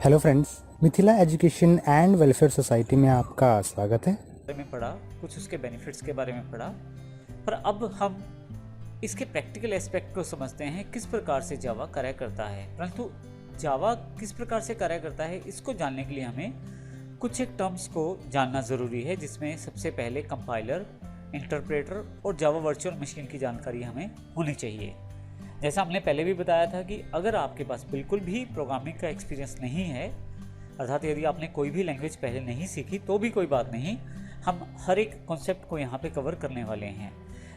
Hello friends, Mithila education and welfare society में आपका स्वागत है। बारे में पढ़ा, कुछ उसके बेनिफिट्स के बारे में पढ़ा, पर अब हम इसके प्रैक्टिकल एस्पेक्ट को समझते हैं, किस प्रकार से जावा कार्य करता है। परंतु जावा किस प्रकार से कार्य करता है, इसको जानने के लिए हमें कुछ एक टर्म्स को जानना ज़रूरी है, जिसमें सबसे पहले कंपाइलर, इंटरप्रेटर और जावा वर्चुअल मशीन की जानकारी हमें होनी चाहिए। जैसा हमने पहले भी बताया था कि अगर आपके पास बिल्कुल भी प्रोग्रामिंग का एक्सपीरियंस नहीं है, अर्थात यदि आपने कोई भी लैंग्वेज पहले नहीं सीखी तो भी कोई बात नहीं, हम हर एक कॉन्सेप्ट को यहाँ पे कवर करने वाले हैं।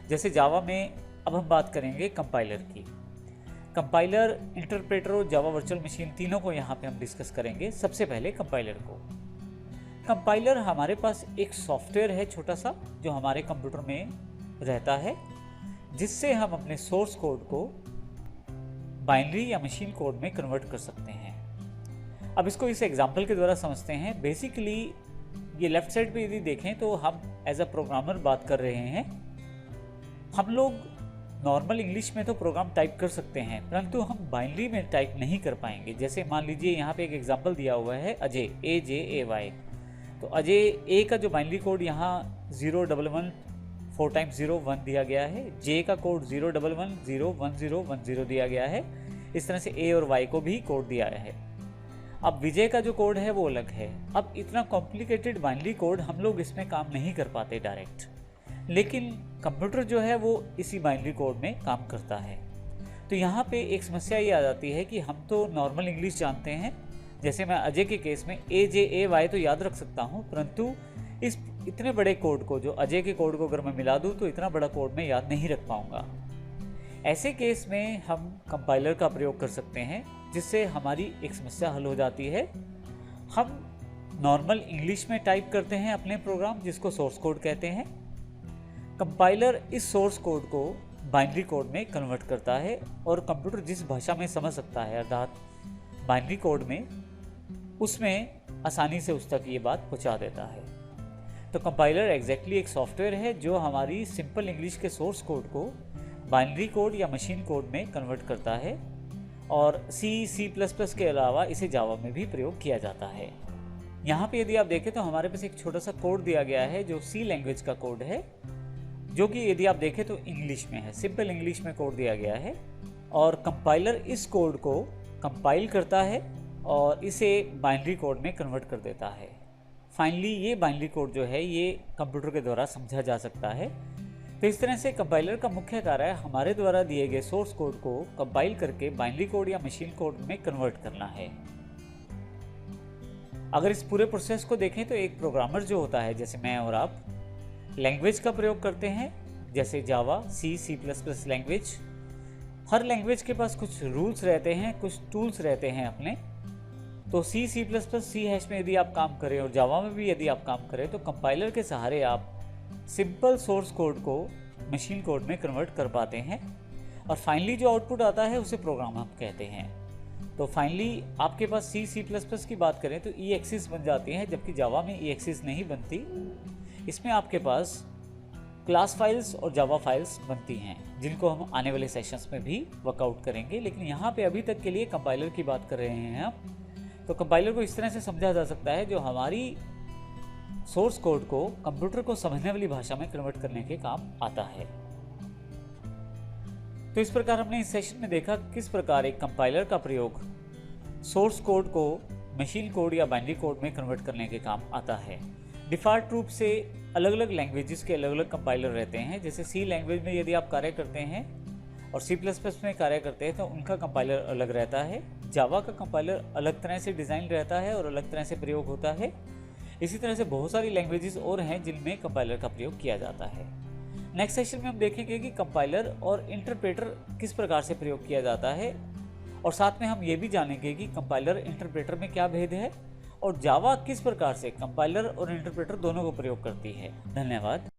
जैसे जावा में अब हम बात करेंगे कंपाइलर की। कंपाइलर, इंटरप्रेटर और जावा वर्चुअल मशीन तीनों को यहाँ पे हम डिस्कस करेंगे। सबसे पहले कंपाइलर को। कंपाइलर हमारे पास एक सॉफ्टवेयर है छोटा सा, जो हमारे कंप्यूटर में रहता है, जिससे हम अपने सोर्स कोड को बाइनरी या मशीन कोड में कन्वर्ट कर सकते हैं। अब इसको इस एग्जांपल के द्वारा समझते हैं। बेसिकली ये लेफ्ट साइड पे यदि देखें तो हम एज अ प्रोग्रामर बात कर रहे हैं। हम लोग नॉर्मल इंग्लिश में तो प्रोग्राम टाइप कर सकते हैं, परंतु हम बाइनरी में टाइप नहीं कर पाएंगे। जैसे मान लीजिए यहाँ पे एक एग्जांपल दिया हुआ है अजय, AJAY। तो अजय ए का जो बाइनरी कोड यहाँ 011 4 टाइम्स 0 1 दिया गया है। जे का कोड 011 0 1 0 1 0 दिया गया है। इस तरह से ए और वाई को भी कोड दिया है। अब विजय का जो कोड है वो अलग है। अब इतना कॉम्प्लिकेटेड बाइनरी कोड हम लोग इसमें काम नहीं कर पाते डायरेक्ट, लेकिन कंप्यूटर जो है वो इसी बाइनरी कोड में काम करता है। तो यहाँ पे एक समस्या ये आ जाती है कि हम तो नॉर्मल इंग्लिश जानते हैं, जैसे मैं अजय के केस में AJAY तो याद रख सकता हूँ, परंतु इस इतने बड़े कोड को, जो अजय के कोड को अगर मैं मिला दूँ तो इतना बड़ा कोड मैं याद नहीं रख पाऊँगा। ऐसे केस में हम कंपाइलर का प्रयोग कर सकते हैं, जिससे हमारी एक समस्या हल हो जाती है। हम नॉर्मल इंग्लिश में टाइप करते हैं अपने प्रोग्राम, जिसको सोर्स कोड कहते हैं। कंपाइलर इस सोर्स कोड को बाइनरी कोड में कन्वर्ट करता है, और कंप्यूटर जिस भाषा में समझ सकता है, अर्थात बाइनरी कोड में, उसमें आसानी से उस तक ये बात पहुंचा देता है। तो कंपाइलर एग्जैक्टली एक सॉफ्टवेयर है जो हमारी सिंपल इंग्लिश के सोर्स कोड को बाइनरी कोड या मशीन कोड में कन्वर्ट करता है, और C++ के अलावा इसे जावा में भी प्रयोग किया जाता है। यहाँ पे यदि आप देखें तो हमारे पास एक छोटा सा कोड दिया गया है, जो C लैंग्वेज का कोड है, जो कि यदि आप देखें तो इंग्लिश में है, सिंपल इंग्लिश में कोड दिया गया है। और कंपाइलर इस कोड को कंपाइल करता है और इसे बाइनरी कोड में कन्वर्ट कर देता है। फाइनली ये बाइनरी कोड जो है ये कंप्यूटर के द्वारा समझा जा सकता है। तो इस तरह से कंपाइलर का मुख्य कार्य हमारे द्वारा दिए गए सोर्स कोड को कंपाइल करके बाइनरी कोड या मशीन कोड में कन्वर्ट करना है। अगर इस पूरे प्रोसेस को देखें तो एक प्रोग्रामर जो होता है, जैसे मैं और आप, लैंग्वेज का प्रयोग करते हैं, जैसे जावा, C++ लैंग्वेज। हर लैंग्वेज के पास कुछ रूल्स रहते हैं, कुछ टूल्स रहते हैं अपने। तो C++ में यदि आप काम करें और जावा में भी यदि आप काम करें, तो कंपाइलर के सहारे आप सिंपल सोर्स कोड को मशीन कोड में कन्वर्ट कर पाते हैं, और फाइनली जो आउटपुट आता है उसे प्रोग्राम हम कहते हैं। तो फाइनली आपके पास C++ की बात करें तो EXIS बन जाती है, जबकि जावा में EXIS नहीं बनती। इसमें आपके पास क्लास फाइल्स और जावा फाइल्स बनती हैं, जिनको हम आने वाले सेशंस में भी वर्कआउट करेंगे, लेकिन यहाँ पे अभी तक के लिए कंपाइलर की बात कर रहे हैं हम। तो कंपाइलर को इस तरह से समझा जा सकता है, जो हमारी सोर्स कोड को कंप्यूटर को समझने वाली भाषा में कन्वर्ट करने के काम आता है। तो इस प्रकार हमने इस सेशन में देखा किस प्रकार एक कंपाइलर का प्रयोग सोर्स कोड को मशीन कोड या बाइनरी कोड में कन्वर्ट करने के काम आता है। डिफ़ॉल्ट रूप से अलग अलग लैंग्वेजेस के अलग अलग कंपाइलर रहते हैं। जैसे C लैंग्वेज में यदि आप कार्य करते हैं और C++ में कार्य करते हैं तो उनका कंपाइलर अलग रहता है। जावा का कंपाइलर अलग तरह से डिज़ाइन रहता है और अलग तरह से प्रयोग होता है। इसी तरह से बहुत सारी लैंग्वेजेस और हैं जिनमें कंपाइलर का प्रयोग किया जाता है। नेक्स्ट सेशन में हम देखेंगे कि कंपाइलर और इंटरप्रेटर किस प्रकार से प्रयोग किया जाता है, और साथ में हम ये भी जानेंगे कि कंपाइलर इंटरप्रेटर में क्या भेद है, और जावा किस प्रकार से कंपाइलर और इंटरप्रेटर दोनों को प्रयोग करती है। धन्यवाद।